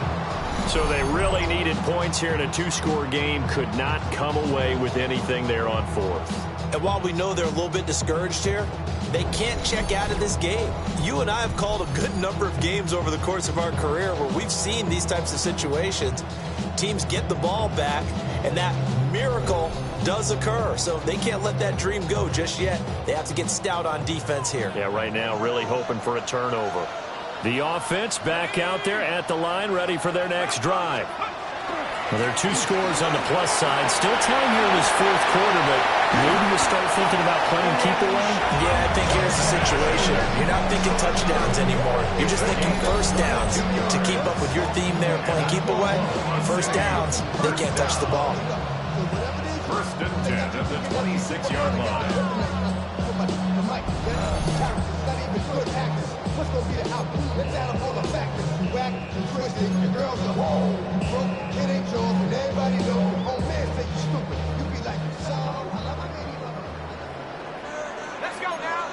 So they really needed points here in a 2-score game. Could not come away with anything there on fourth. And while we know they're a little bit discouraged here, they can't check out of this game. You and I have called a good number of games over the course of our career where we've seen these types of situations. Teams get the ball back, and that miracle does occur. So they can't let that dream go just yet. They have to get stout on defense here. Yeah, right now really hoping for a turnover. The offense back out there at the line, ready for their next drive. Well, there are 2 scores on the plus side. Still time here in this fourth quarter, but maybe you start thinking about playing keep away? Yeah, I think here's the situation. You're not thinking touchdowns anymore. You're just thinking first downs. To keep up with your theme there, playing keep away, first downs, they can't touch the ball. First and 10 at the 26-yard line. What's gonna be the output? Let's add up all the factors. Whack, twisted, your girl's a hoe. Broke, it ain't yours, and everybody knows. Oh man, say you stupid. You be like, so, I love my baby. Let's go now.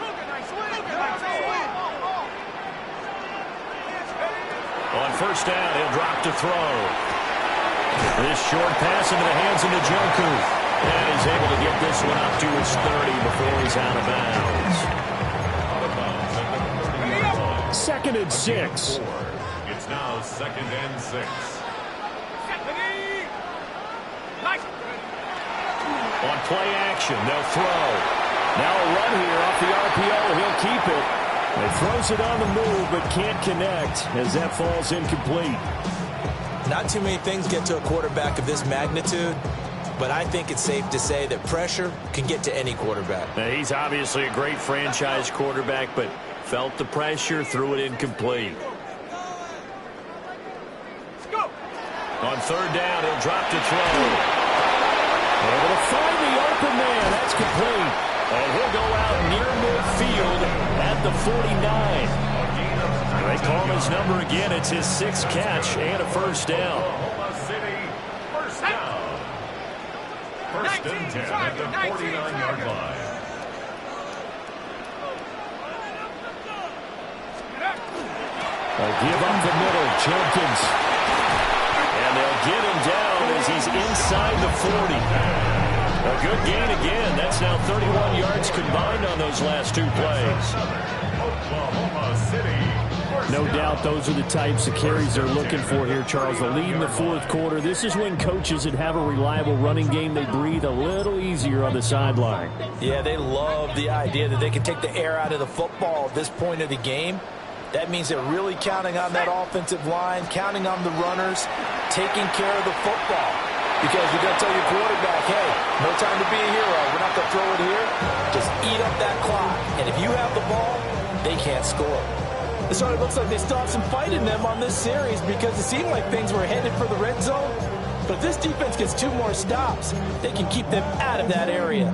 Cougar nice win. Cougar nice win. first down. He'll drop to throw. This short pass into the hands of Njoku. And he's able to get this one up to his 30 before he's out of bounds. Second and 6. It's now 2nd and 6. On play action, they'll throw. Now a run here off the RPO. He'll keep it. He throws it on the move, but can't connect as that falls incomplete. Not too many things get to a quarterback of this magnitude, but I think it's safe to say that pressure can get to any quarterback. Now, he's obviously a great franchise quarterback, but felt the pressure, threw it incomplete. Let's go. On third down, he'll drop to throw. Able to find the open man. That's complete. And he'll go out near midfield at the 49. They call his number again. It's his 6th catch and a first down. Oklahoma City, first down. First and 10 at the 49-yard line. They'll give up the middle. Jenkins. And they'll get him down as he's inside the 40. A good gain again. That's now 31 yards combined on those last 2 plays. Oklahoma City. No doubt those are the types of carries they're looking for here, Charles. The lead in the fourth quarter. This is when coaches that have a reliable running game, they breathe a little easier on the sideline. Yeah, they love the idea that they can take the air out of the football at this point of the game. That means they're really counting on that offensive line, counting on the runners, taking care of the football. Because you're going to tell your quarterback, hey, no time to be a hero. We're not going to throw it here. Just eat up that clock. And if you have the ball, they can't score. So it looks like they still have some fight in them on this series because it seemed like things were headed for the red zone. But if this defense gets 2 more stops, they can keep them out of that area.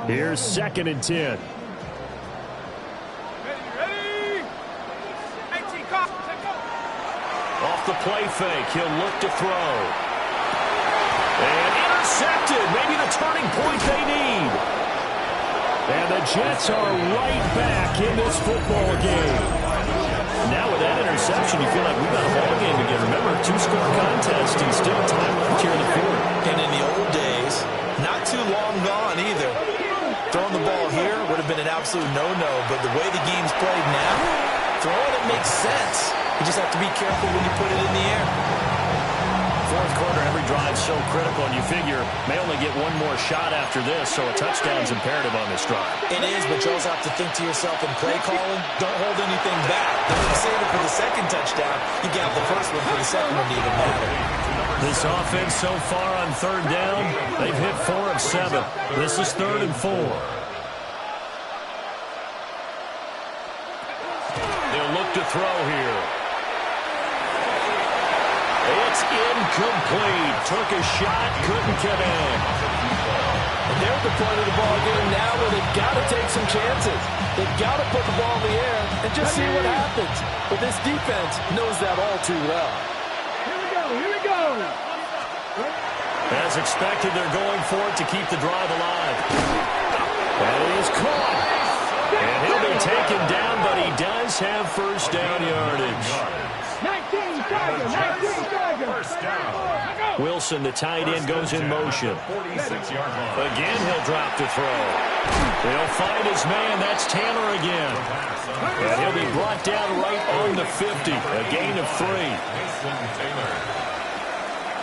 Here's 2nd and 10. Ready? 18, go. Off the play fake, he'll look to throw. And intercepted. Maybe the turning point they need. And the Jets are right back in this football game. Now with that interception, you feel like we've got a ball game again. Remember, 2-score contest and still time left here in the fourth. And in the old days, not too long gone either. Throwing the ball here would have been an absolute no-no, but the way the game's played now, throwing it makes sense. You just have to be careful when you put it in the air. Fourth quarter, every drive so critical, and you figure may only get 1 more shot after this, so a touchdown's imperative on this drive. It is, but you also have to think to yourself in play calling, don't hold anything back. Don't save it for the second touchdown. You got the first one for the second one to even matter. This offense so far on third down, they've hit 4 of 7. This is 3rd and 4. They'll look to throw here. It's incomplete. Took a shot, couldn't connect. And they're at the point of the ball game now where they've got to take some chances. They've got to put the ball in the air and just see what happens. But this defense knows that all too well. Here we go. As expected, they're going for it to keep the drive alive. And it is caught. And he'll be taken down, but he does have first down yardage. 19, Tiger. First down. Wilson, the tight end, goes in motion. 46-yard line. Again, he'll drop to throw. He'll find his man. That's Tanner again. And he'll be brought down right on the 50. A gain of 3. Mason Taylor.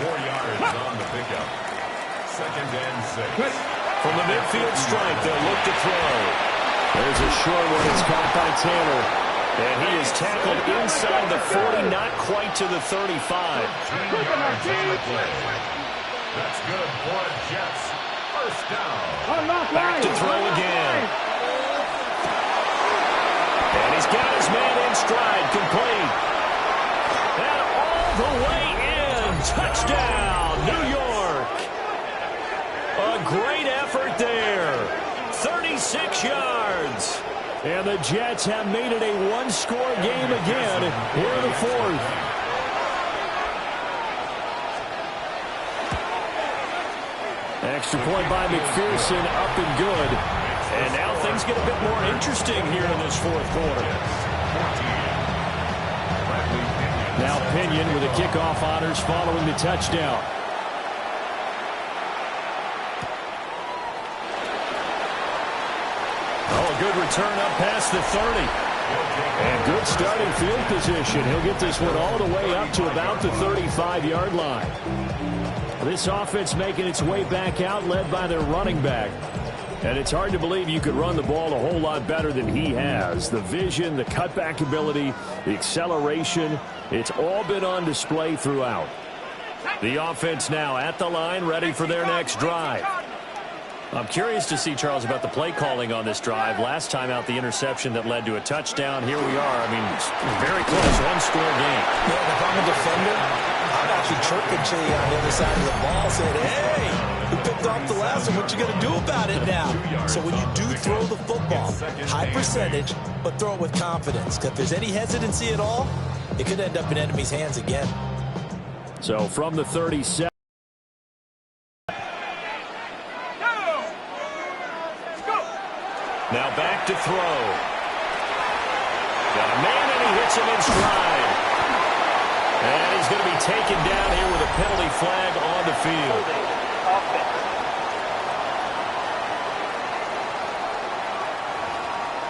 4 yards on the pickup. 2nd and 6. From the midfield strike, they'll look to throw. There's a short one. It's caught by Taylor. And he is tackled inside the 40, not quite to the 35. 10 yards on the play. That's good for the Jets. First down. Back to throw again. And he's got his man in stride, complete. And all the way in. Touchdown, New York. A great effort there. 36 yards. And the Jets have made it a 1-score game again here in the fourth. Extra point by McPherson, up and good. And now things get a bit more interesting here in this fourth quarter. Now Pinion with the kickoff honors following the touchdown. Oh, a good return up past the 30. And good starting field position. He'll get this one all the way up to about the 35-yard line. This offense making its way back out, led by their running back. And it's hard to believe you could run the ball a whole lot better than he has. The vision, the cutback ability, the acceleration, it's all been on display throughout. The offense now at the line, ready for their next drive. I'm curious to see, Charles, about the play calling on this drive. Last time out, the interception that led to a touchdown. Here we are. I mean, very close, one-score game. Yeah, if I'm a defender, I'm actually chirping to you on the other side of the ball, saying, hey, you picked off the last one. What you going to do about it now? So when you do throw the football, high percentage, but throw it with confidence. Because if there's any hesitancy at all, it could end up in enemy's hands again. So from the 37. Now back to throw. Got a man, and he hits him in stride. And he's going to be taken down here with a penalty flag on the field.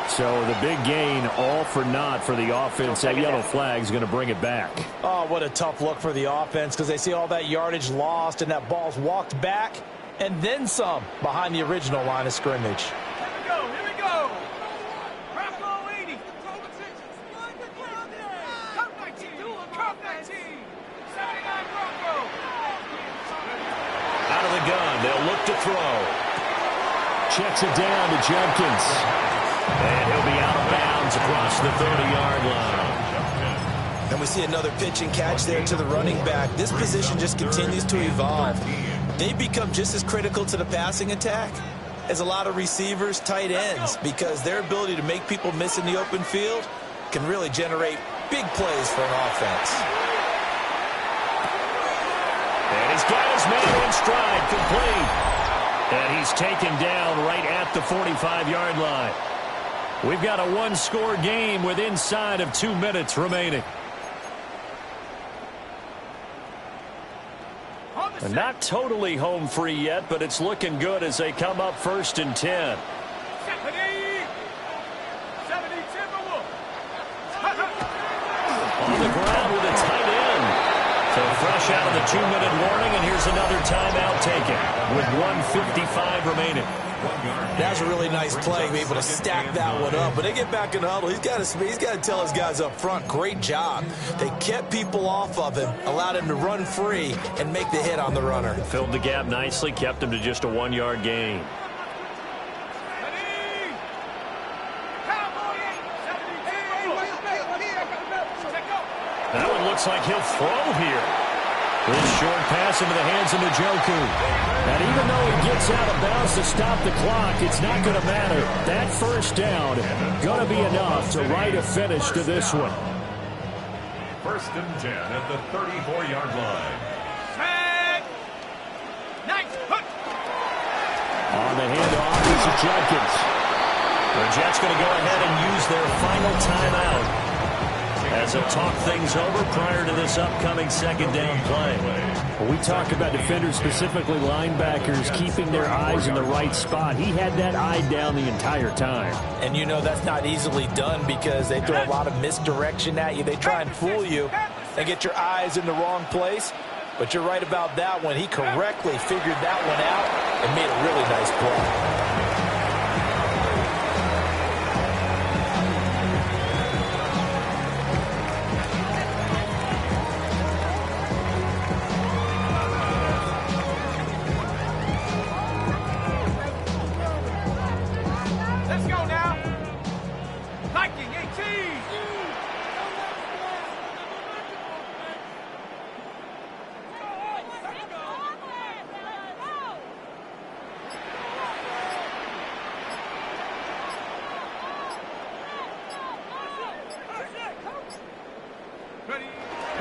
So the big gain, all for naught for the offense. That yellow flag is going to bring it back. Oh, what a tough look for the offense, because they see all that yardage lost and that ball's walked back and then some behind the original line of scrimmage. Out of the gun, they'll look to throw. Checks it down to Jenkins. And he'll be out of bounds across the 30-yard line. And we see another pitch and catch there to the running back. This position just continues to evolve. They become just as critical to the passing attack as a lot of receivers, tight ends, because their ability to make people miss in the open field can really generate big plays for an offense. And he's got his man in stride, complete. And he's taken down right at the 45-yard line. We've got a one-score game with inside of 2 minutes remaining. And not totally home free yet, but it's looking good as they come up 1st and 10. On the ground with a tight end. So fresh out of the 2-minute warning, and here's another timeout taken with 1:55 remaining. That's a really nice play, be able to stack that one up. But they get back in the huddle. He's got to tell his guys up front, great job. They kept people off of him, allowed him to run free and make the hit on the runner. Filled the gap nicely, kept him to just a 1-yard gain. That one looks like he'll throw here. This short pass into the hands of Njoku. And even though he gets out of bounds to stop the clock, it's not going to matter. That first down going to be enough to write a finish to this one. 1st and 10 at the 34-yard line. On the handoff, it's Jenkins. The Jets going to go ahead and use their final timeout as they'll talk things over prior to this upcoming 2nd down play. Well, we talk about defenders, specifically linebackers, keeping their eyes in the right spot. He had that eye down the entire time. And you know that's not easily done because they throw a lot of misdirection at you. They try and fool you and get your eyes in the wrong place. But you're right about that one. He correctly figured that one out and made a really nice play.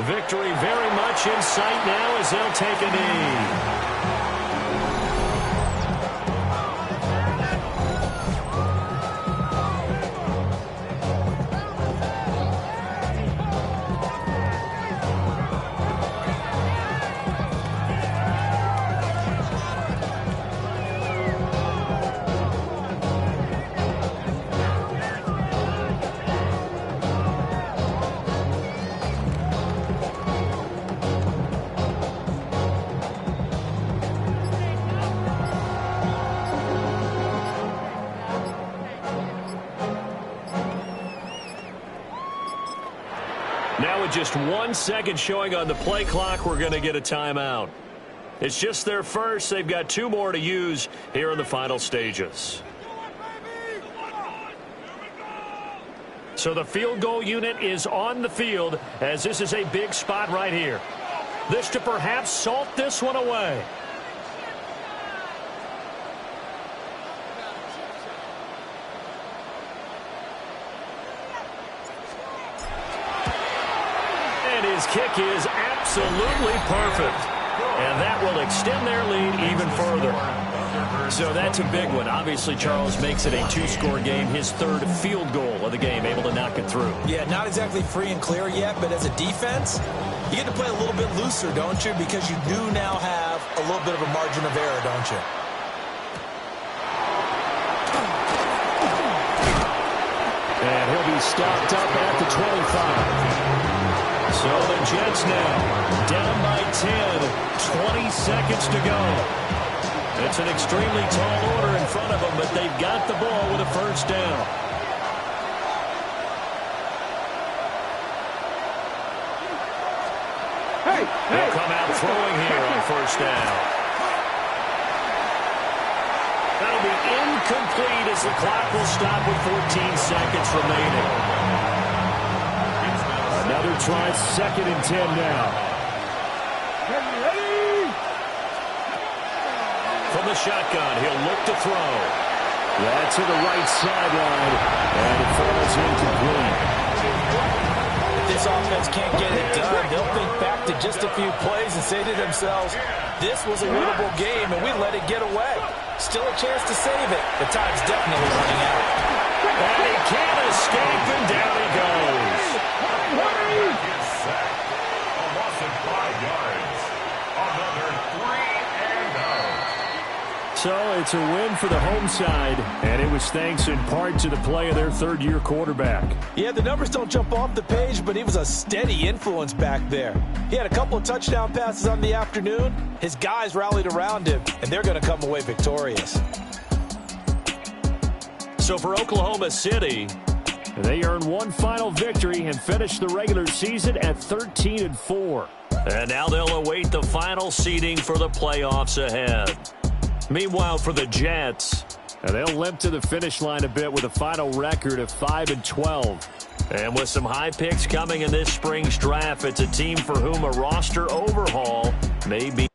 Victory very much in sight now as they'll take a knee. with just 1 second showing on the play clock, we're going to get a timeout. It's just their first. They've got 2 more to use here in the final stages. So the field goal unit is on the field as this is a big spot right here. This to perhaps salt this one away. And his kick is absolutely perfect. And that will extend their lead even further. So that's a big one. Obviously, Charles makes it a 2-score game. His 3rd field goal of the game, able to knock it through. Yeah, not exactly free and clear yet, but as a defense, you get to play a little bit looser, don't you? Because you do now have a little bit of a margin of error, don't you? And he'll be stopped up at the 25. So the Jets now down by 10, 20 seconds to go. It's an extremely tall order in front of them, but they've got the ball with a first down. They'll come out throwing here on first down. That'll be incomplete as the clock will stop with 14 seconds remaining. Another try, 2nd and 10 now. From the shotgun, he'll look to throw. That's to the right sideline, and it falls incomplete. If this offense can't get it done, they'll think back to just a few plays and say to themselves, this was a winnable game, and we let it get away. Still a chance to save it. The time's definitely running out. And he can't escape, and down he goes. Gets sacked. A loss of 5 yards. Another 3 and out. So it's a win for the home side, and it was thanks in part to the play of their 3rd-year quarterback. Yeah, the numbers don't jump off the page, but he was a steady influence back there. He had a couple of touchdown passes on the afternoon. His guys rallied around him, and they're going to come away victorious. So for Oklahoma City, they earned one final victory and finished the regular season at 13-4. And now they'll await the final seeding for the playoffs ahead. Meanwhile, for the Jets, they'll limp to the finish line a bit with a final record of 5-12. And with some high picks coming in this spring's draft, it's a team for whom a roster overhaul may be